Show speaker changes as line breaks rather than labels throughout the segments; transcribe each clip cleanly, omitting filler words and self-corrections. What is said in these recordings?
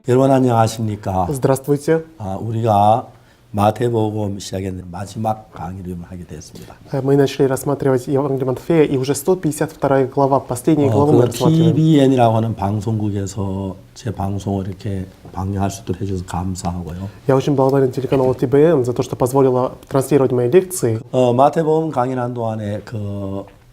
여러분 안녕하십니까?
Здравствуйте.
우리가 마태복음 시작했는데 마지막 강의를 하게 됐습니다.
Мы начали рассматривать Евангелие Матфея, и уже 152 глава, последняя глава мы рассматриваем.
TBN이라고 하는 방송국에서 제 방송을 이렇게 방영할 수 있도록 해줘서 감사하고요.
Я очень благодарен телеканалу ТБН за то, что позволило транслировать мои лекции.
마태복음 강의하는 동안에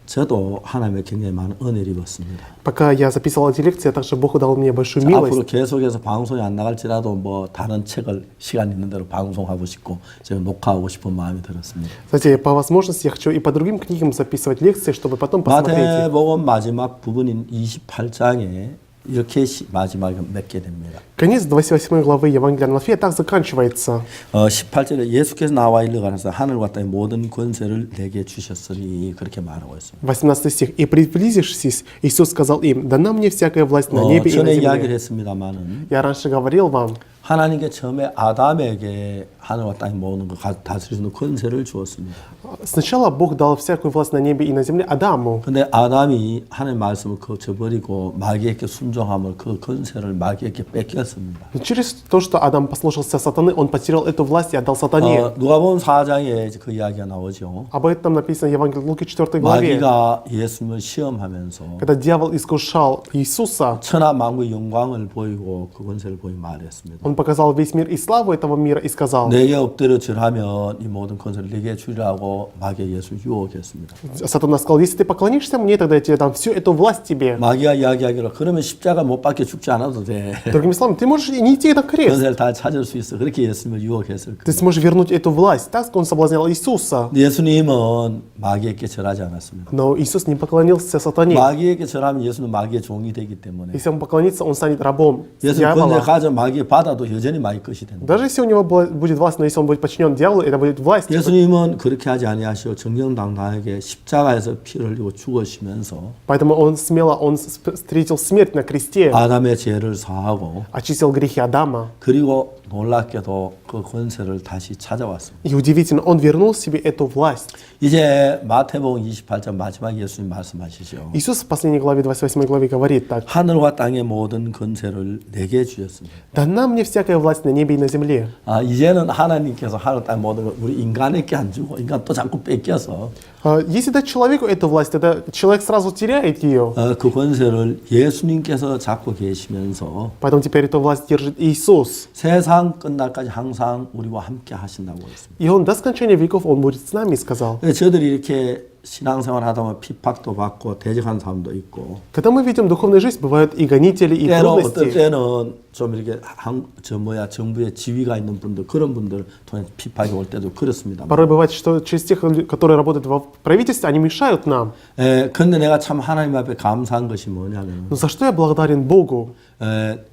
저도 하나님의 굉장히 많은 은혜를 입었습니다.
Пока я записывал эти лекции, также Бог дал мне большую
앞으로
милость.
계속해서 방송이 안 나갈지라도 뭐 다른 책을 시간 있는 대로 방송하고 싶고 제가 녹화하고 싶은 마음이 들었습니다.
Кстати, по возможности я хочу и по другим книгам записывать лекции, чтобы потом посмотреть их.
마태복음 마지막 부분인 28장에 이렇게 마지막에 맺게 됩니다.
Конец 28 главы Евангелия от Матфея так заканчивается.
18절에 예수께서 나와 일러가라사 하늘과 땅의 모든 권세를 내게 주셨으니 그렇게 말하고 있습니다.
18 стих. «И приблизившись, Иисус сказал им, дана мне всякая власть на небе и на
전에 이야기를
земле».
했습니다만은
Я раньше говорил вам,
하나님께 처음에 아담에게 하늘과 땅의 모든 걸 다스릴 수 있는 권세를 주었습니다.
сначала Бог дал всякую власть на небе и на земле Адаму.
근데 아담이 하나님의 말씀을 거쳐버리고 마귀에게 순종함을 그 권세를 마귀에게 뺏겼습니다.
Но через то, что Адам послушался сатаны, он потерял эту власть и отдал сатане.
누가복음 4장에 그 이야기가 나오죠.
Об этом написано в Евангелии Луки 4 главе.
마귀가 예수님을 시험하면서
Когда дьявол искушал Иисуса,
천하 만국의 영광을 보이고 그 권세를 보이 말했습니다.
он показал весь мир и славу этого мира и сказал,
내게 엎드려 절하면 이 모든 권세를 내게 주리라고 마귀가 예수를 유혹했습니다.
Сатана сказал, если ты поклонишься мне, тогда я тебе дам всю эту власть тебе.
마귀가 이야기하기로 그러면 십자가 못 박혀 죽지 않아도 돼.
Другими словами, ты можешь и не идти на крест.
권세를 다 찾을 수 있어. 그렇게 예수님을 유혹했을
Ты
거예요.
сможешь вернуть эту власть. Так он соблазнял Иисуса.
예수님은 마귀에게 절하지 않았습니다.
Но Иисус не поклонился сатане.
마귀에게 절하면 예수는 마귀의 종이 되기 때문에
Если он поклонится, он станет рабом
예수 권세
дьявола.
가져 마귀 받아도 여전히 마귀 것이 된다.
Даже если у него будет власть, но если он будет подчинен дьяволу, это будет власть.
예수님은 그렇게 하지 아니하시고 정정당당하게 십자가에서 피를 흘리고 죽으시면서
Поэтому он смело встретил смерть на кресте,
아담의 죄를 사하고
очистил грехи Адама.
그리고 놀랍게도 그 권세를 다시 찾아왔습니다.
И удивительно, он вернул себе эту власть.
이제 마태복음 28장 마지막 예수님 말씀하시죠.
Иисус в последней главе, 28 главе говорит так.
하늘과 땅의 모든 권세를 내게 주셨습니다.
«Дана мне всякая власть на небе и на земле».
이제는 하나님께서 하늘 땅 모든 걸 우리 인간에게 안 주고 인간 또 자꾸 뺏겨서
Если дать человеку эту власть, тогда человек сразу теряет ее.
그 권세를 예수님께서 잡고 계시면서
Поэтому теперь эту власть держит Иисус.
세상 끝날까지 항상 우리와 함께 하신다고 했습니다.
И Он до скончания веков, Он будет с нами, сказал.
저들이 이렇게 신앙생활 하다 보면 핍박도 받고 대적하는 사람도 있고
Когда мы видим духовную жизнь, бывают и гонители, и
때로 어떨
трудности.
때는 좀 이렇게 정부의 지위가 있는 분들 그런 분들 통해 핍박이 올 때도 그렇습니다.
Порой бывает, что через тех, которые работают в правительстве, они мешают нам.
근데 내가 참 하나님 앞에 감사한 것이 뭐냐면
Но за что я благодарен Богу?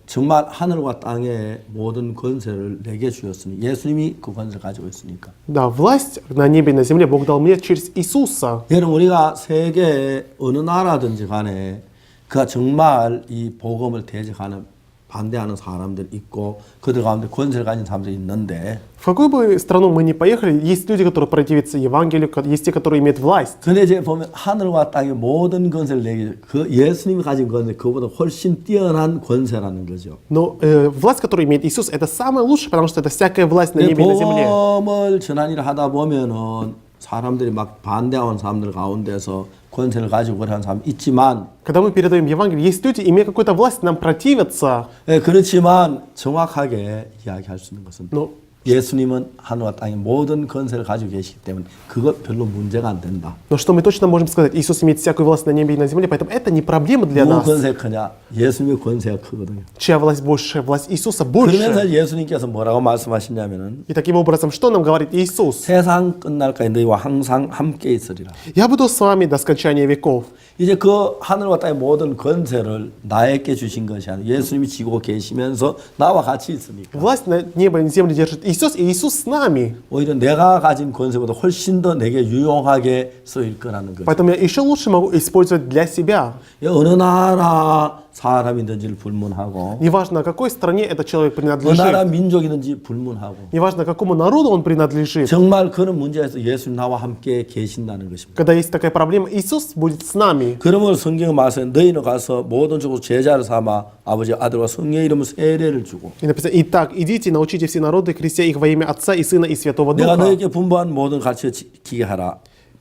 정말 하늘과 땅의 모든 권세를 내게 주셨으니 예수님이 그 권세를 가지고 있으니까.
Да, власть на небе и на земле Бог дал мне через Иисуса.
여러분 우리가 세계 어느 나라든지 간에 그가 정말 이 복음을 대적하는 반대하는 사람들 있고 그들 가운데 권세를 가진 사람들이 있는데
В какую бы страну мы ни поехали, есть люди, которые противятся Евангелию, есть те, которые имеют власть.
근데 이제 보면 하늘과 땅의 모든 권세를 내게 그 예수님이 가진 권세 그보다 훨씬 뛰어난 권세라는 거죠.
Но власть, которую имеет Иисус, это самая лучшая, потому что это всякая власть на небе и на земле.
복음을 전한 일을 하다 보면은 사람들이 막 반대하는 사람들 가운데서 권세를 가지고 그러는 사람 있지만
Когда мы передаем Евангелие, есть люди, имея какую-то власть, нам противятся.
그렇지만 정확하게 이야기할 수 있는 것은
Но
예수님은 하늘과 땅의 모든 권세를 가지고 계시기 때문에 그것 별로 문제가 안 된다.
что мы точно можем сказать, Иисус имеет всякую власть на небе и на земле, поэтому это не проблема для
누구
нас.
권세 크냐? 예수님의 권세가 크거든요.
Чья власть больше? Власть Иисуса больше.
그러면서 예수님께서 뭐라고 말씀하시냐면은
И таким образом, что нам говорит Иисус?
세상 끝날까지 너희와 항상 함께 있으리라.
Я буду с вами до скончания веков.
이제 그 하늘과 땅의 모든 권세를 나에게 주신 것이 아니라 예수님이 지고 계시면서 나와 같이 있으니까
Власть на небо и на земле держит Иисус, и Иисус с нами.
오히려 내가 가진 권세보다 훨씬 더 내게 유용하게 쓰일 거라는 거죠.
Поэтому я еще лучше могу использовать для себя.
어느 나라 사람이든지를 불문하고
Неважно, какой стране этот человек
어느 나라
принадлежит,
민족이든지 불문하고
неважно, какому народу он принадлежит.
정말 그런 문제에서 예수님 나와 함께 계신다는 것입니다.
Когда есть такая проблема, Иисус будет с нами.
그러므로 성경은 말씀에 너희는 가서 모든 족속 제자를 삼아 아버지 아들과 성령의 이름으로 세례를 주고
И написано: «Итак, идите, научите все народы, крестя их во имя Отца и Сына и Святого
내가
Духа,
너에게 분부한 모든 가르쳐 지키게 하라.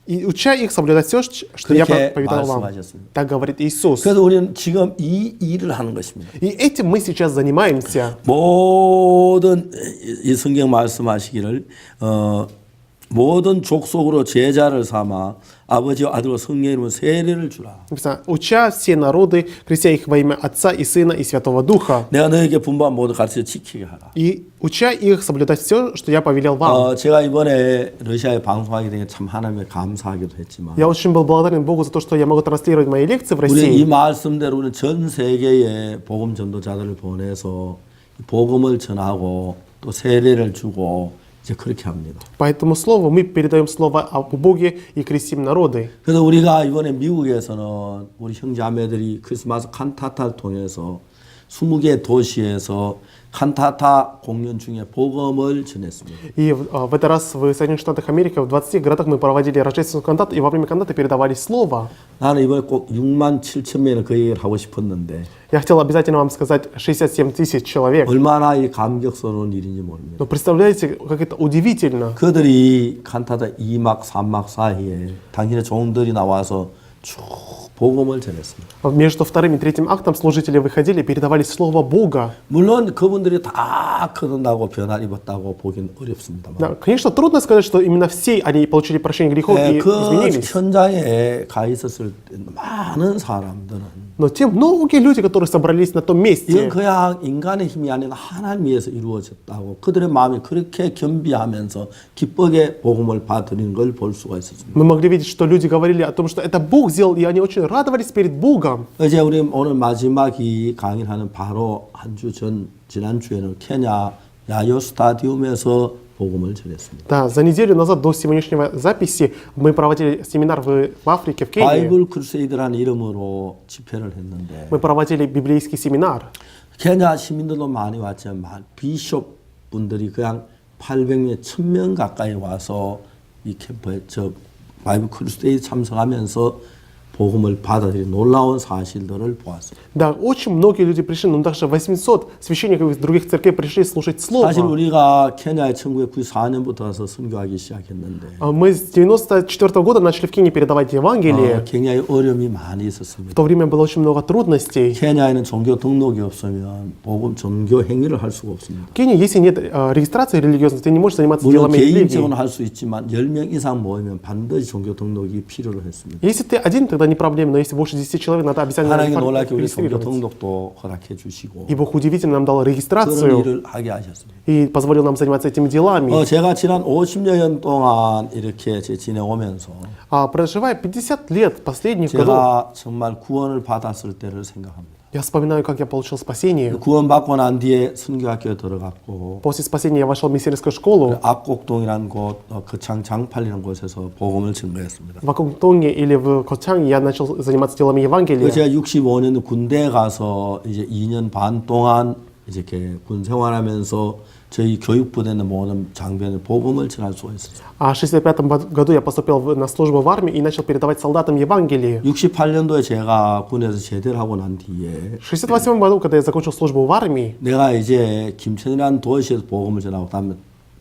и уча их соблюдать все, что я
그렇게
повидал вам».
말씀하셨습니다.
Так говорит Иисус.
그래서 우리는 지금 이 일을 하는 것입니다.
И этим мы сейчас занимаемся.
모든 이 성경 말씀하시기를 모든 족속으로 제자를 삼아 아버지와 아들과 성령의 이름으로 세례를 주라.
Написано: «Уча все народы, крестя их во имя Отца и Сына и Святого Духа,
내가 너에게 분부한 모든 가르쳐 지키게 하라.
и уча их соблюдать все, что я повелел вам».
제가 이번에 러시아에 방송하게 된 게 참 하나님에 감사하기도 했지만
Я очень был благодарен Богу за то, что я могу транслировать мои лекции в
우리 이
России.
말씀대로 우리는 전 세계에 복음 전도자들을 보내서 복음을 전하고 또 세례를 주고 이제 그렇게 합니다.
По этому слову мы передаем слово об Боге и крестим народы.
그래서 우리가 이번에 미국에서는 우리 형제자매들이 크리스마스 칸타타를 통해서 20개 도시에서 칸타타 공연 중에 복음을 전했습니다.
И в этот раз в Соединенных Штатах Америки в 20 городах мы проводили рождественский кантат, и во время кантата передавали слово.
나는 이번에 꼭 6만 7천 명을 그 얘기를 하고 싶었는데
Я хотел обязательно вам сказать 67 тысяч человек.
얼마나 이 감격스러운 일인지 모릅니다.
Но представляете, как это удивительно.
그들이 칸타타 2막 3막 사이에 당신의 종들이 나와서 쭉 복음을 전했습니다.
Между вторым и третьим актом служители выходили и передавали слово Бога.
물론 그분들이 다 거듭나고 변화를 입었다고 보기는 어렵습니다만
Да, конечно, трудно сказать, что именно все они получили прощение грехов и
그
изменились.
현장에 가 있었을 때 많은 사람들은
Но те многие люди, которые собрались на том
이건
месте,
그냥 인간의 힘이 아니라 하나님 위해서 이루어졌다고 그들의 마음이 그렇게 겸비하면서 기쁘게 복음을 받으는 걸 볼 수가 있었습니다.
мы могли видеть, что люди говорили о том, что это Бог сделал, и они очень радовались перед Богом.
이제 우리 오늘 마지막 이 강의를 하는 바로 한 주 전 지난주에는 케냐 야요 스타디움에서 복음을 전했습니다.
Да, за неделю назад до сегодняшнего записи мы проводили семинар в Африке, в Кении.
바이블 크루세이드라는 이름으로 집회를 했는데
Мы проводили библейский семинар.
케냐 시민들도 많이 왔지만 비숍 분들이 그냥 800명, 1000명 가까이 와서 이 캠프에 저 바이블 크루세이드 참석하면서 복음을 받아들인 놀라운 사실들을 보았습니다.
Да, очень многие люди пришли, но даже 800 священников из других церквей пришли слушать слово.
사실 우리가 케냐에 1994년부터 가서 선교하기 시작했는데
Мы с 94 года начали в Кении передавать Евангелие.
굉장히 어려움이 많이
В
있었습니다.
то время было очень много трудностей.
케냐에는 종교 등록이 없으면 복음 종교 행위를 할 수가 없습니다.
В Кении, если нет регистрации религиозной, ты не можешь заниматься
물론
делами
개인적으로는
религии.
할 수 있지만 10명 이상 모이면 반드시 종교 등록이 필요로 했습니다.
Если ты один, тогда не проблема, но если больше 10 человек, надо обязательно
하나님이 놀랍게 우리 종교
регистрироваться.
등록도 허락해 주시고
И Бог удивительно нам дал
그런
регистрацию
일을 하게 하셨습니다.
и позволил нам заниматься этими делами.
제가 지난 50여 년 동안 이렇게 지내오면서
Проживая 50 лет последних годов,
제가 정말 구원을 받았을 때를 생각합니다.
я вспоминаю, как я получил спасение.
구원받고 난 뒤에 선교학교에 들어갔고
После спасения я вошел в миссионерскую школу
악곡동이라는 곳, 거창 장팔이라는 곳에서 복음을 증거했습니다.
в Акунтоне или в Кочанге. Я начал заниматься делами Евангелия.
제가 65년 군대에 가서 이제 2년 반 동안 이렇게 군 생활하면서 저희 교육부대는 모든 장병에 복음을 전할 수가 있었어요.
А в 1965 году я поступил на службу в армии и начал передавать солдатам Евангелие.
68년도에 제가 군에서 제대를 하고 난 뒤에
В 1968 году, когда я закончил службу в армии,
내가 이제 김천이라는 도시에서 복음을 전하고 그다음에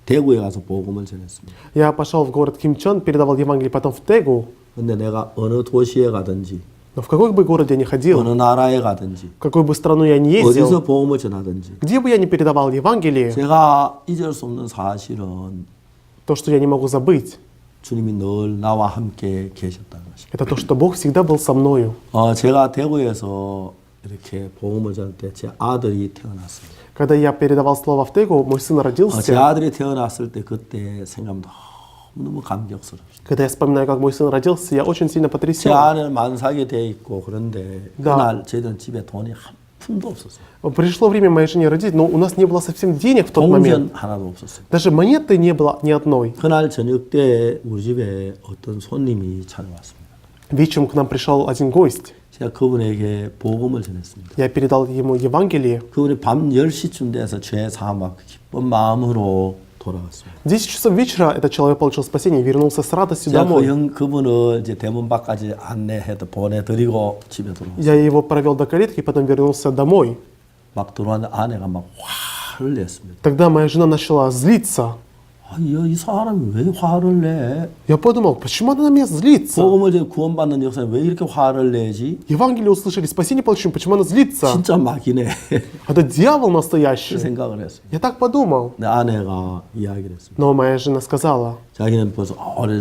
대구에 가서 복음을 전했습니다.
я пошел в город Кимчон, передавал Евангелие, потом в Тегу.
근데 내가 어느 도시에 가든지
Но в какой бы город я ни ходил,
어느 나라에 가든지
в какую бы страну я ни
어디서
ездил,
복음을 전하든지
где бы я ни передавал Евангелие,
제가 잊을 수 없는 사실은
то, что я не могу забыть,
주님이 늘 나와 함께 계셨다는 것입니다.
это то, что Бог всегда был со мною.
제가 대구에서 이렇게 복음을 전할 때 제 아들이 태어났습니다.
Когда я передавал слово в Тегу, мой сын
제
родился.
아들이 태어났을 때 그때 생각하면 너무 감격스럽습니다.
Когда я вспоминаю, как мой сын родился, я очень сильно
제
потрясен.
아내는 만삭이 돼 있고 그런데
Да.
그날 저희들은 집에 돈이 한 푼도 없었어요.
Пришло время моей жене родить, но у нас не было совсем денег в тот момент.
동전 하나도 없었어요.
Даже монеты не было ни одной.
그날 저녁 때 우리 집에 어떤 손님이 찾아왔습니다.
Вечером к нам пришел один гость.
제가 그분에게 복음을 전했습니다.
Я передал ему Евангелие.
그분이 밤 10시쯤 돼서 죄 사함 기쁜 마음으로 돌아왔습니다.
В 10 часов вечера этот человек получил спасение и вернулся с радостью
제가
домой.
그분을 이제 대문 밖까지 안내해서 보내드리고 집에 들어왔어요.
Я его провел до калитки и потом вернулся домой.
막 들어왔는데 아내가 막 화를 냈습니다.
Тогда моя жена начала злиться.
아니, 이 사람이 왜 화를 내?
Я подумал, почему она на меня злится?
복음을 이제 구원받는 역사에 왜 이렇게 화를 내지?
Евангелие услышали, спасение получили, почему она злится?
진짜 막이네.
Это дьявол
그
настоящий.
생각을 했습니다.
Я так подумал.
내 아내가 이야기를 했습니다.
Но моя жена сказала,
자기는 벌써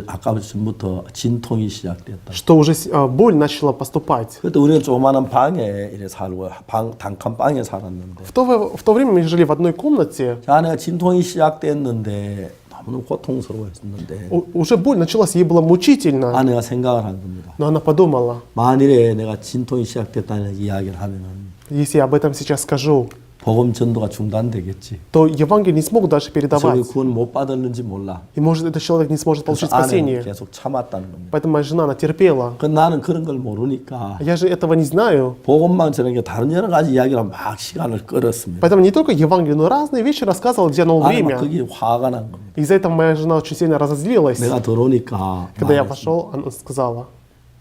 아까부터 진통이 시작됐다.
что уже боль начала поступать.
그때 우리는 조그마한 방에 이래 살고 단칸 방에 살았는데
В то время мы жили в одной комнате.
아내가 진통이 시작됐는데 너무 고통스러워했는데
Уже боль началась, ей было мучительно.
아내가 생각을 한 겁니다.
Но она подумала,
만일에 내가 진통이 시작됐다는 이야기를 하면은
если я об этом сейчас скажу,
복음 전도가 중단되겠지.
то Евангелие не смогут дальше
저기
передавать.
구원 못 받았는지 몰라.
И может этот человек не сможет получить
그래서 아내는
спасение.
계속 참았다는 겁니다.
Поэтому моя жена, она терпела.
그 나는 그런 걸 모르니까
Я же этого не знаю.
복음만 전하는 게 다른 여러 가지 이야기를 막 시간을 끌었습니다.
Поэтому не только Евангелие, но разные вещи рассказывал, где оно
아내 막
время.
그게 화가 난 겁니다.
Из-за этого моя жена очень сильно разозлилась.
내가 들어오니까
Когда я
말했습니다.
пошел, она сказала,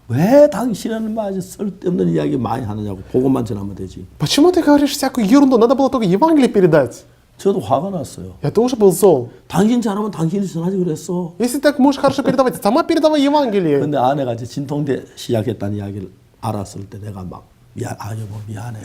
왜 당신은 막 쓸데없는 이야기 많이 하느냐고 복음만 전하면 되지.
почему ты говоришь всякую ерунду? Надо было только Евангелие передать.
저도 화가 났어요.
Я тоже был зол.
당신 잘하면 당신이 전하지 그랬어.
Если так можешь хорошо передавать, сама передавай Евангелие.
근데 아내가 이제 진통돼 시작했다는 이야기를 알았을 때 내가 막 여보 미안해.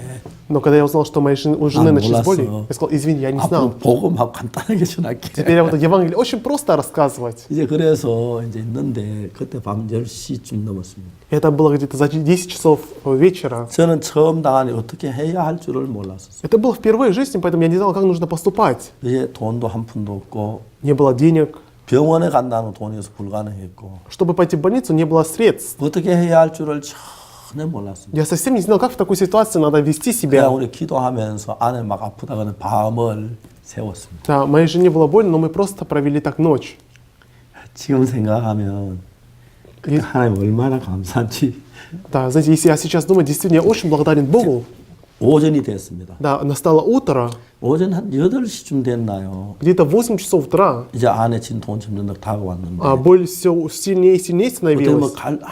Но когда я узнал, что у жены
난
начались боли,
몰랐어.
я сказал, извини, я не
앞으로
знал.
복음하고 간단하게 전할게.
Теперь я буду Евангелие очень просто рассказывать.
이제 그래서 이제 있는데 그때 밤 10시쯤 넘었습니다.
Это было где-то за 10 часов вечера.
저는 처음 당하니 어떻게 해야 할 줄을 몰랐었어요.
Это было впервые в жизни, поэтому я не знал, как нужно поступать.
이제 돈도 한 푼도 없고
Не было денег.
병원에 간다는 돈이어서 불가능했고
Чтобы пойти в больницу, не было средств.
어떻게 해야 할 줄을 전혀 몰랐습니다.
Я совсем не знал, как в такой ситуации надо вести
그냥
себя.
우리 기도하면서 아내 막 아프다가는 밤을 새웠습니다.
Да, моей жене было больно, но мы просто провели так ночь.
지금 생각하면 그때 하나님 얼마나 감사한지.
Да, знаете, если я сейчас думаю, действительно, я очень благодарен Богу.
오전이 됐습니다.
Да, настало утро,
오전 한 8시쯤 됐나요?
где-то 8 часов утра,
이제 아내 진통은 점점 다가왔는데
а боль все сильнее и сильнее
그때 뭐
становилась.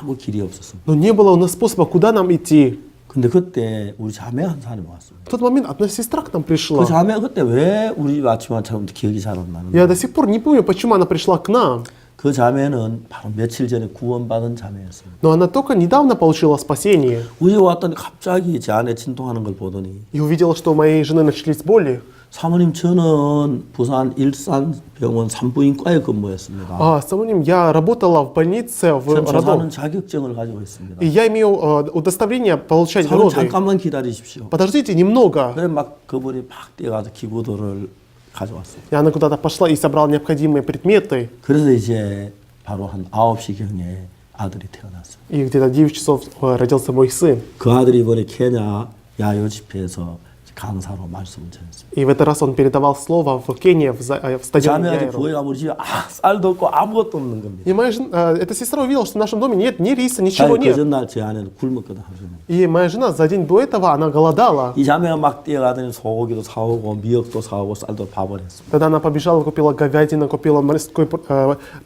아무 길이 없었습니다.
Но не было у нас способа, куда нам идти.
근데 그때 우리 자매 한 사람이 왔습니다.
В тот момент одна сестра к нам
그
пришла.
자매가 그때 왜 우리 집 아침처럼 기억이 잘 안 나는데
Я до сих пор не помню, почему она пришла к нам.
그 자매는 바로 며칠 전에 구원받은 자매였습니다.
Но она только недавно получила спасение.
우리 왔더니 갑자기 제 아내 진통하는 걸 보더니
И увидела, что у моей жены начались боли.
사모님 저는 부산 일산병원 산부인과에 근무했습니다.
А, самим я работала в больнице в
전 조사는
роддом.
자격증을 가지고 있습니다.
И я имею удостоверение получать
사모님
роды.
잠깐만 기다리십시오.
Подождите немного.
그래 막 그분이 막 뛰어가서 기구들을 가져왔어요.
И она куда-то пошла и собрала необходимые предметы.
그래서 이제 바로 한 9시경에 아들이 태어났어요.
И где-то 9 часов родился мой сын.
그 아들이 이번에 케냐 야요 집회에서 강사로 말씀을 전했습니다.
И в этот раз он передавал слово в Кении, в стадионе
자매한테
Яйро.
교회 가면 우리 집에 쌀도 없고 아무것도 없는 겁니다.
И моя жена, эта сестра увидела, что в нашем доме нет ни риса, ничего
그
нет.
전날 제 아내는 굶었거든 하루 종일.
И моя жена за день до этого, она голодала.
이 자매가 막 뛰어가더니 소고기도 사오고 미역도 사오고 쌀도 밥을 했습니다.
Тогда она побежала, купила говядину, купила морскую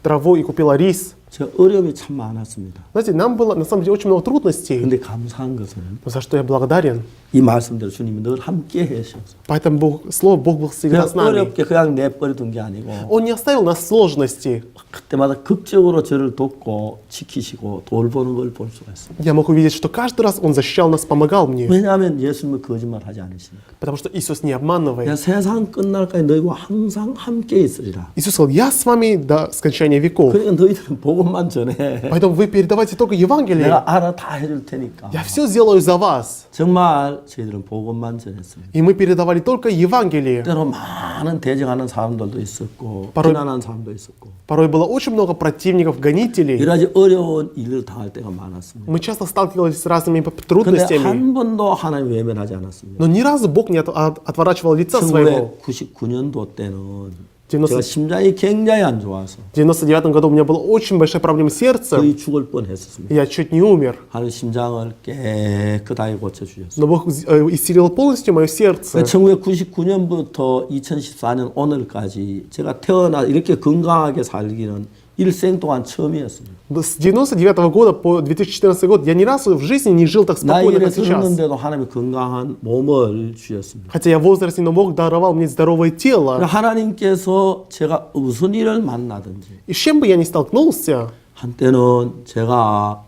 траву и купила рис.
저 어려움이 참 많았습니다.
Знаете, нам было на самом деле очень много трудностей.
근데 감사한 것은
Но за что я благодарен.
이 말씀대로 주님이 늘 함께 해주셔서
Поэтому Бог был всегда
그냥
с нами.
어렵게 그냥 내버려둔 게 아니고
Он не оставил нас в сложности.
그때마다 극적으로 저를 돕고 지키시고 돌보는 걸 볼 수가 있습니다.
Я мог увидеть, что каждый раз Он защищал нас, помогал мне.
왜냐하면 예수님은 거짓말하지 않으시니까.
Потому что Иисус не обманывает.
내가 세상 끝날까지 너희와 항상 함께 있으리라.
Иисус сказал, я с вами до скончания веков.
그러니까 너희들은 복음만 전해.
Поэтому вы передавайте только Евангелие.
내가 알아 다 해줄 테니까.
Я все сделаю за вас.
정말 저희들은 복음만 전했습니다.
И мы передавали только Евангелие.
때로 많은 대적하는 사람들도 있었고
바로-
비난하는 사람도 있었고
Порой было очень много противников, гонителей.
여러 가지 어려운 일을 당할 때가 많았습니다.
Мы часто сталкивались с разными
근데
трудностями.
한 번도 하나님 외면하지 않았습니다.
Но ни разу Бог не отворачивал лица своего.
1999년도 때는
В
제가 심장이 굉장히 안 좋아서
99 году у меня была очень большая проблема сердца,
거의 죽을 뻔했었습니다.
и я чуть не умер.
하나님 심장을 깨끗하게 고쳐주셨어요.
Но Бог исцелил полностью мое сердце.
1999년부터 2014년 오늘까지 제가 태어나 이렇게 건강하게 살기는 일생 동안 처음이었습니다.
С 99 года по 2014 год я ни разу в жизни не жил так спокойно,
나이를
как сейчас.
들었는데도 하나님이 건강한 몸을 주셨습니다.
Хотя я в возрасте, но Бог даровал мне здоровое тело.
하나님께서 제가 무슨 일을 만나든지
И с чем бы я ни столкнулся,
한때는 제가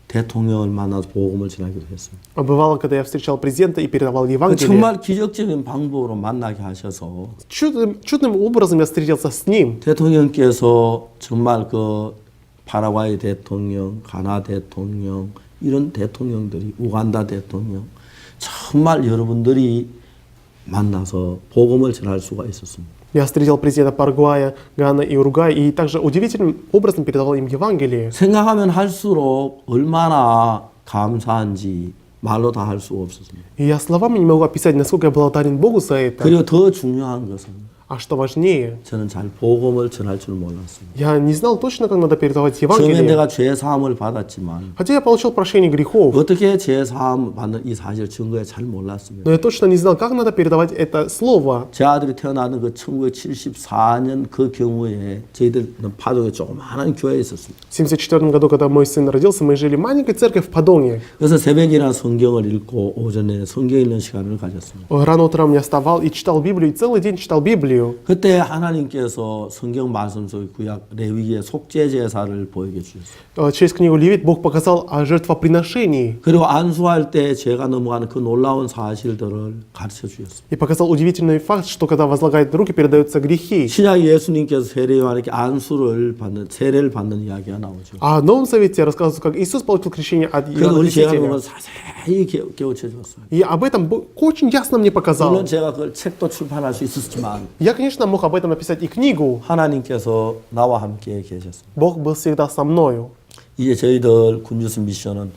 대통령을 만나서 복음을 전하기도 했습니다.
бывало, когда я встречал президента и передавал Евангелие,
정말 기적적인 방법으로 만나게 하셔서
чудным образом я встретился с ним.
대통령께서 정말 그 파라과이 대통령, 가나 대통령 이런 대통령들이 우간다 대통령 정말 여러분들이 만나서 복음을 전할 수가 있었습니다.
Я встретил президента Парагвая, Гана и Уругвая и также удивительным образом передавал им Евангелие.
생각하면 할수록 얼마나 감사한지 말로 다 할 수 없었습니다.
И я словами не могу описать, насколько я благодарен Богу за это.
그리고 더 중요한 것은
А что важнее,
저는 잘 복음을 전할 줄 몰랐습니다.
я не знал точно, как надо передавать
처음에
Евангелие.
내가 죄 사함을 받았지만
Хотя я получил прощение грехов,
어떻게 죄 사함 받는 이 사실 증거에 잘 몰랐습니다.
но я точно не знал, как надо передавать это слово.
제 아들이 태어나는 그 1974년 그 경우에 저희들은 파동에 조그마한 교회에 있었습니다.
В 1974 году, когда мой сын родился, мы жили в маленькой церкви в Подоне.
그래서 새벽이나 성경을 읽고 오전에 성경 읽는 시간을 가졌습니다.
Рано утром я вставал и читал Библию, и целый день читал Библию.
그때 하나님께서 성경 말씀 속의 구약 레위기의 속죄 제사를 보이게 주셨어요.
Через книгу Левит Бог показал о жертвоприношении
그리고 안수할 때 제가 넘어가는 그 놀라운 사실들을 가르쳐 주셨어요.
и показал удивительный факт, что когда возлагают руки, передаются грехи.
신약 예수님께서 세례 요한에게 안수를 받는 세례를 받는 이야기가 나오죠.
А в Новом Завете рассказывается, как Иисус получил крещение от
그래서
Иоанна
우리 제가
Крестителя.
보면 자세히 깨우쳐 줬어요.
И об этом Бог очень ясно мне показал.
물론 제가 그 책도 출판할 수 있었지만
Я, конечно, мог об этом написать и книгу.
하나님께서 나와 함께 계셨습니다.
Бог был всегда со мною.
이제 저희들 군주스 미션은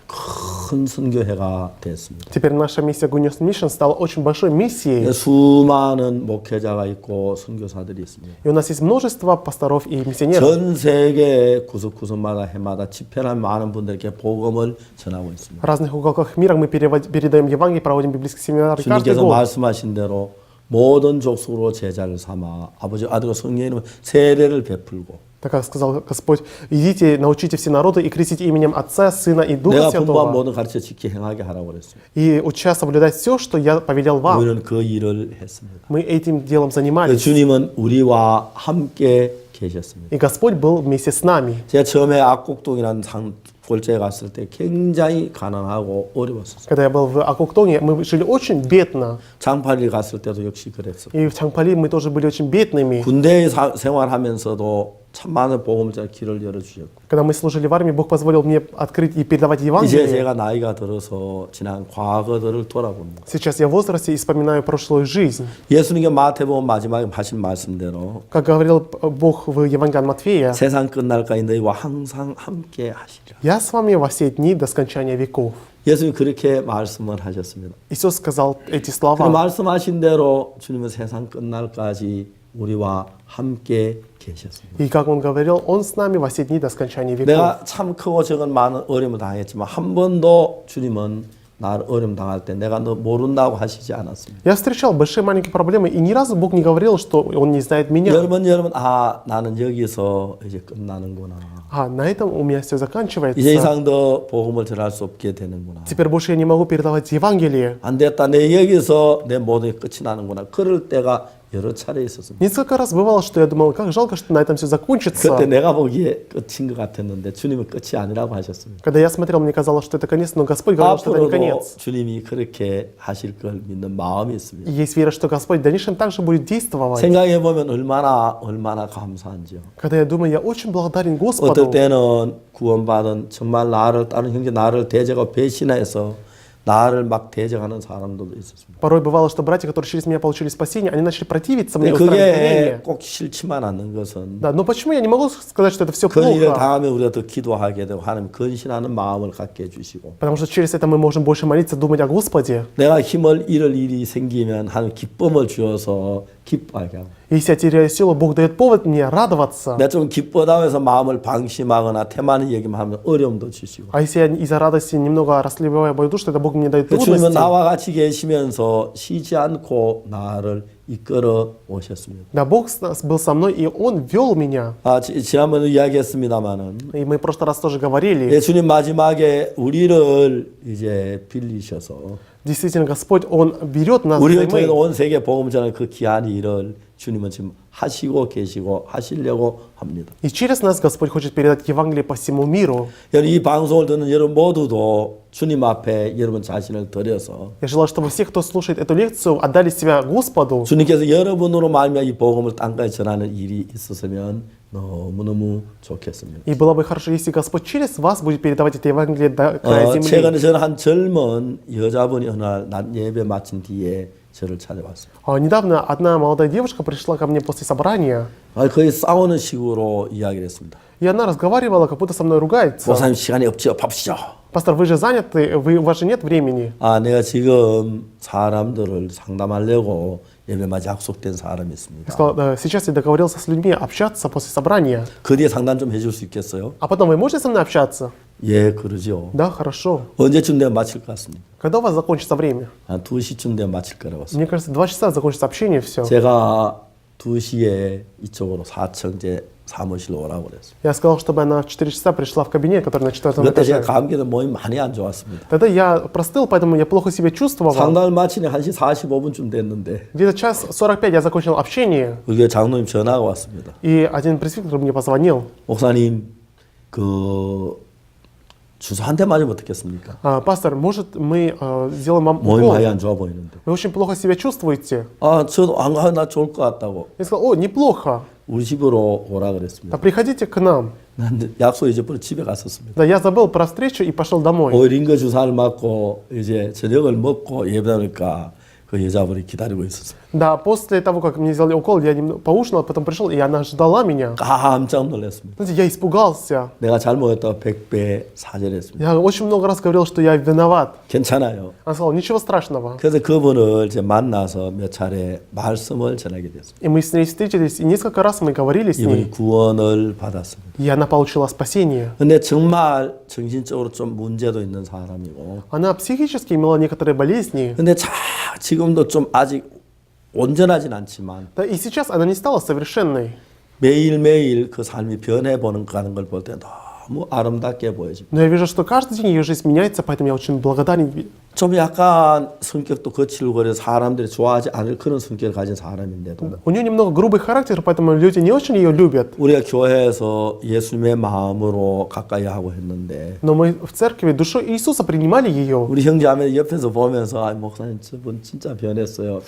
큰 선교회가 됐습니다.
Теперь наша миссия Gunius Mission стала очень большой миссией.
수많은 목회자가 있고 선교사들이 있습니다.
И у нас есть множество пасторов и миссионеров.
전 세계 구석구석마다 해마다 집회한 많은 분들에게 복음을 전하고 있습니다.
В разных уголках мира мы передаем Евангелие, проводим библейские семинары каждый
주님께서
год.
말씀하신 대로 모든 족속으로 제자를 삼아 아버지 아들과 성령의 이름으로 세례를 베풀고
Так как сказал Господь, идите, научите все народы и крестите именем Отца, Сына и Духа
내가 분부한
Святого.
모든 가르쳐 지키 행하게 하라고 그랬어요.
И уча соблюдать все, что я повелел вам.
우리는 그 일을 했습니다.
Мы этим делом
그
занимались.
주님은 우리와 함께 계셨습니다.
И Господь был вместе с нами.
제가 처음에 악곡동이라는 골짜기에 갔을 때 굉장히 가난하고 어려웠었어요.
Когда я был в Акуктоне, мы жили очень бедно.
장파리 갔을 때도 역시 그랬어요.
И в Чангпали мы тоже были очень бедными.
군대에 생활하면서도 참 많은 복음자의 길을 열어주셨고
Когда мы служили в армии, Бог позволил мне открыть и передавать
이제
Евангелие.
제가 나이가 들어서 지난 과거들을 돌아봅니다.
Сейчас я в возрасте и вспоминаю прошлую жизнь.
예수님께 마태복음 마지막에 하신 말씀대로
Как говорил Бог в Евангелии от Матфея,
세상 끝날까지 너희와 항상 함께 하시리라.
«Я с вами во все дни до скончания веков».
예수님 그렇게 말씀을 하셨습니다.
Иисус сказал эти
그
слова.
말씀하신 대로 주님은 세상 끝날까지 우리와 함께 계셨습니다.
И как Он говорил, Он с нами во все дни до скончания веков.
내가 참 크고 적은 많은 어려움을 당했지만 한 번도 주님은 나를 어려움 당할 때 내가 너 모른다고 하시지 않았습니다.
Я встречал большие и маленькие проблемы, и ни разу Бог не говорил, что Он не знает меня.
여러분 나는 여기서 이제 끝나는구나.
А на этом у меня все
이제
заканчивается.
이상 더 복음을 전할 수 없게 되는구나.
Теперь больше я не могу передавать Евангелие.
안 됐다. 내 여기서 내 모든 게 끝이 나는구나. 그럴 때가 여러 차례 있었습니다.
Несколько раз бывало, что я думал, как жалко, что на этом все
그때
закончится.
내가 보기에 끝인 것 같았는데 주님은 끝이 아니라고 하셨습니다.
Когда я смотрел, мне казалось, что это конец, но Господь говорил, что это не
앞으로도
конец.
주님이 그렇게 하실 걸 믿는 마음이 있습니다.
И есть вера, что Господь в дальнейшем также будет действовать.
생각해 보면 얼마나 감사한지요.
Когда я думаю, я очень благодарен
어떨
Господу.
때는 구원받은 정말 나를 다른 형제 나를 대적하고 배신해서 나를 막 대적하는 사람들도 있었습니다.
Порой бывало, что братья, которые через меня получили спасение, они начали противиться мне,
근데
устраивать
그게
гонения.
꼭 싫지만 않는 것은
Да, но почему я не могу сказать, что это все
그 일을
плохо?
당하면 우리가 더 기도하게 되고 하나님 근신하는 마음을 갖게 해주시고
Потому что через это мы можем больше молиться, думать о Господе.
내가 힘을 잃을 일이 생기면 하나님 기쁨을 주어서 기뻐하게 하고
Если я теряю силу, Бог дает повод мне радоваться.
내가 좀 기쁘다고 해서 마음을 방심하거나 태만히 얘기만 하면 어려움도 주시고.
А если я из-за радости немного расслабляю мою душу, тогда Бог мне дает
주님은
трудности.
나와 같이 계시면서 쉬지 않고 나를 이끌어 오셨습니다.
Да, Бог был со мной, и Он вел меня.
지난번에 이야기했습니다마는
И мы в прошлый раз тоже говорили.
예, 주님 마지막에 우리를 이제 빌리셔서
Действительно, Господь, Он берет нас
우리를 통해
взаймы.
온 세계 복음 전하는 그 귀한 일을 주님은 지금 하시고 계시고 하시려고 합니다.
И через нас Господь хочет передать Евангелие по всему миру.
여러분 이 방송을 듣는 여러분 모두도 주님 앞에 여러분 자신을 드려서
Я желаю, чтобы все, кто слушает эту лекцию, отдали себя Господу.
주님께서 여러분으로 말미암아 이 복음을 땅까지 전하는 일이 있었으면 너무너무 좋겠습니다.
И было бы хорошо, если Господь через вас будет передавать это Евангелие до края земли.
최근에 저는 한 젊은 여자분이 어느 날 낮 예배 마친 뒤에 저를 찾아왔어요.
Недавно одна молодая девушка пришла ко мне после собрания,
거의 싸우는 식으로 이야기를 했습니다.
и она разговаривала, как будто со мной ругается.
목사님 시간이 없죠. 바쁘시죠?
Пастор, вы же заняты, у вас же нет времени.
내가 지금 사람들을 상담하려고 예배 맞이 약속된 사람이
Я
있습니다.
сказал, «Да, сейчас я договорился с людьми общаться после собрания.
그 뒤에 상담 좀 해줄 수 있겠어요?
А потом вы можете со мной общаться?
예, 그러죠.
Да, хорошо.
언제쯤 되면 마칠 것 같습니다.
Когда у вас закончится время?
한 2시쯤 되면 마칠 거라고 봤습니다.
Мне кажется, 2 часа закончится общение, все.
제가 2시에 이쪽으로 4층 제 사무실로 오라고 그랬어요.
Я сказал, чтобы она в 4 часа пришла в кабинет, который на 4
그때 제가
этаже.
감기도 몸이 많이 안 좋았습니다.
Тогда я простыл, поэтому я плохо себя чувствовал.
상담을 마치니 1시 45분쯤 됐는데
Где-то час 45 я закончил общение,
우리 장로님 전화가 왔습니다.
и один пресвитер мне позвонил.
목사님, 주사 한 대 맞으면 어떻겠습니까?
Пастор, может мы сделаем вам
몸이
укол?
많이 안 좋아 보이는데.
Вы очень плохо себя чувствуете.
저도 안 가면 나 좋을 것 같다고.
Я сказал, неплохо.
우리 집으로 오라
Да
그랬습니다.
приходите к нам.
난 약속 잊어버려 집에 갔었습니다.
Да, я забыл про встречу и пошел домой.
링거 주사를 맞고 이제 저녁을 먹고 예배하니까 그 여자분이 기다리고 있었어요.
Да, после того, как мне сделали укол, я немного поужинал, потом пришел, и она ждала меня.
깜짝 놀랐습니다.
Знаете, я испугался.
내가 잘못했다고 100배 사죄했습니다.
Я очень много раз говорил, что я виноват.
괜찮아요.
Она сказала, ничего страшного.
그래서 그분을 이제 만나서 몇 차례 말씀을 전하게 됐습니다.
И мы с ней встретились, и несколько раз мы говорили с
이분이
ней.
구원을 받았습니다.
И она получила спасение.
근데 정말 정신적으로 좀 문제도 있는 사람이고
Она психически имела некоторые болезни.
근데 지금도 좀 아직 온전하진 않지만
Да, и сейчас она не стала совершенной.
매일매일 그 삶이 변해보는 가는 걸 볼 때 너무 아름답게 보여집니다.
Но я вижу, что каждый день ее жизнь меняется, поэтому я очень благодарен.
좀 약간 성격도 거칠고 사람들이 좋아하지 않을 그런 성격을 가진 사람인데도
У нее немного грубый характер, поэтому люди не очень ее любят.
우리가 교회에서 예수님의 마음으로 가까이 하고 했는데
Но мы в церкви душой Иисуса принимали ее.
우리 형제자매 옆에서 보면서 목사님 저분 진짜 변했어요.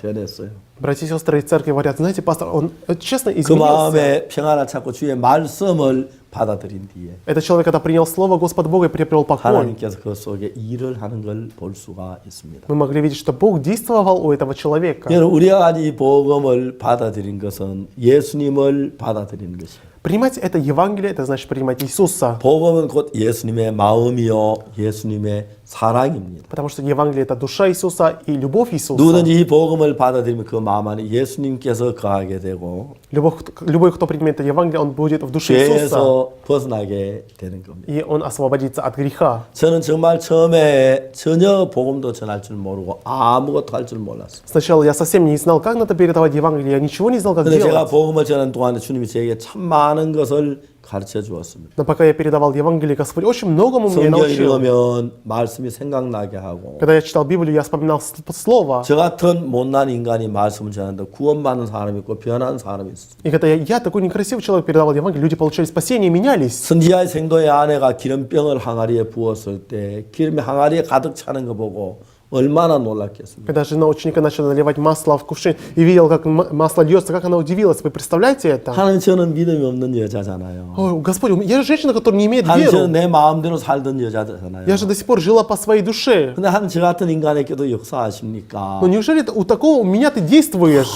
Братья и сестры из церкви говорят, знаете, пастор, он честно
그
изменился.
마음에 평안을 찾고 주의 말씀을 받아들인 뒤에
Это человек, когда принял Слово Господа Бога и приобрел покой.
하나님께서 그 속에 일을 하는 걸 볼 수가 있습니다.
Мы могли видеть, что Бог действовал у этого человека.
여러분 우리가 이 복음을 받아들인 것은 예수님을 받아들이는 것이에요.
Принимать это Евангелие, это значит принимать Иисуса.
복음은 곧 예수님의 마음이요 예수님의 사랑입니다.
Потому что Евангелие это душа Иисуса и любовь Иисуса.
누구든지 이 복음을 받아들이면 그 마음 안에 예수님께서 거하게 되고
Любой, кто примет это Евангелие, он будет в душе Иисуса.
죄에서 벗어나게 되는 겁니다.
И он освободится от греха.
저는 정말 처음에 전혀 복음도 전할 줄 모르고 아무것도 할 줄 몰랐어요.
Сначала я совсем не знал, как надо передавать Евангелие, я ничего не знал, как
근데 제가
делать.
복음을 전하는 동안에 주님이 저에게 참 많은 것을 가르쳐 주었습니다.
Но пока я передавал Евангелие, Господь очень многому мне
성경
научил.
읽으면 말씀이 생각나게 하고
Когда я читал Библию, я вспоминал Слово.
저 같은 못난 인간이 말씀을 전하는데 구원받는 사람이 있고 변한 사람이 있어요.
И когда я такой некрасивый человек, передавал Евангелие, люди получали спасение и менялись.
선지자의 생도의 아내가 기름병을 항아리에 부었을 때 기름이 항아리에 가득 차는 거 보고 얼마나 놀랐겠습니까?
Когда жена ученика начала наливать масло в кувшин и видела, как масло льется, как она удивилась. Вы представляете это?
하나님 저는 믿음이 없는 여자잖아요.
Ой, Господь, я же женщина, которая не имеет
하나님 저는
веру.
내 마음대로 살던 여자잖아요.
Я же до сих пор жила по своей душе.
근데 하나님 저 같은 인간에게도 역사하십니까?
Но неужели у такого у меня ты действуешь?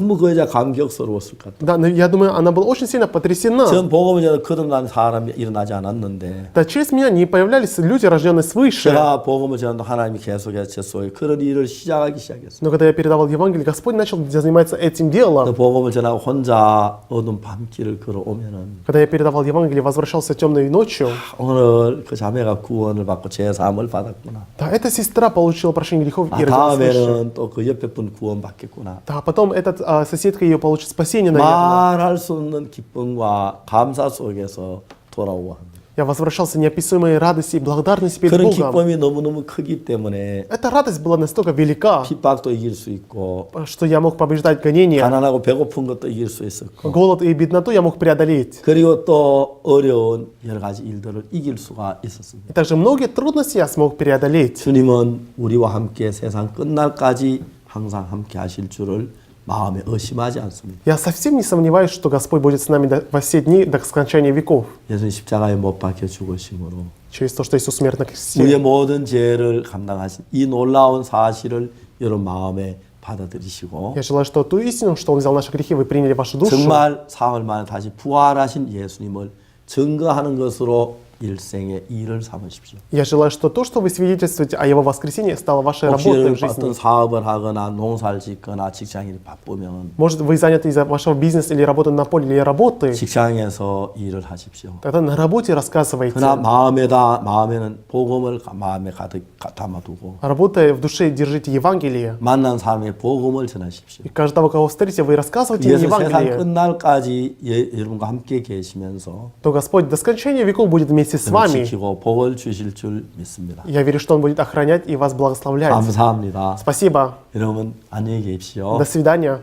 너무 그 여자 감격스러웠을 것 같아요.
Да, но я думаю, она была очень сильно потрясена.
전 복음을 전해 거듭난 사람이 일어나지 않았는데
Да, через меня не появлялись люди, рожденные свыше.
제가 복음을 전하도 하나님이 계속해서 제 속에 그런 일을 시작하기 시작했어요.
Но когда я передавал Евангелие, Господь начал заниматься этим
그
делом.
복음을 전하고 혼자 어두운 밤길을 걸어오면은
Когда я передавал Евангелие, возвращался темной ночью.
오늘 그 자매가 구원을 받고 제사함을 받았구나.
Да, эта сестра получила прощение грехов
아,
и родилась свыше.
다음에는 또 그 옆에 분 구원 받겠구나.
Да, потом эта соседка ее получит спасение, наверное.
말할 수 없는 기쁨과 감사 속에서 돌아오고 합니다.
Я возвращался в неописуемой радости и благодарности перед
그런
Богом.
기쁨이 너무너무 크기 때문에
Эта радость была настолько велика,
핍박도 이길 수 있고
что я мог побеждать гонения.
가난하고 배고픈 것도 이길 수 있었고
Голод и бедноту я мог преодолеть.
그리고 또 어려운 여러 가지 일들을 이길 수가 있었습니다.
И также многие трудности я смог преодолеть.
주님은 우리와 함께 세상 끝날까지 항상 함께 하실 줄을 마음에 의심하지 않습니다.
Я совсем не сомневаюсь, что Господь будет с нами во все дни до скончания веков.
예수님 십자가에 못 박혀 죽으심으로
Через то, что Иисус смерть на кресте.
우리의 모든 죄를 감당하신 이 놀라운 사실을 여러분 마음에 받아들이시고
Я желаю, что ту истину, что Он взял наши грехи, вы приняли в вашу душу.
정말 사흘 만에 다시 부활하신 예수님을 증거하는 것으로 일생의 일을 삼으십시오.
Я желаю, что то, что вы свидетельствуете о Его воскресении, стало вашей
혹시
работой
여러분
в жизни.
어떤 사업을 하거나 농사를 짓거나 직장인이 바쁘면
Может, вы заняты из-за вашего бизнеса или работы на поле, или работы.
직장에서 일을 하십시오.
Тогда на работе рассказывайте.
그러나 마음에는 복음을 마음에 가득 담아두고
Работая в душе, держите Евангелие.
만난 사람의 복음을 전하십시오.
И каждого, кого встретите, вы рассказывайте им
예수 세상
Евангелие.
끝날까지 여러분과 함께 계시면서
То Господь до скончания веков будет вместе с вами.
지키고 복을 주실 줄 믿습니다.
Я верю, что Он будет охранять и вас благословлять.
감사합니다.
Спасибо.
여러분 안녕히 계십시오.
До свидания.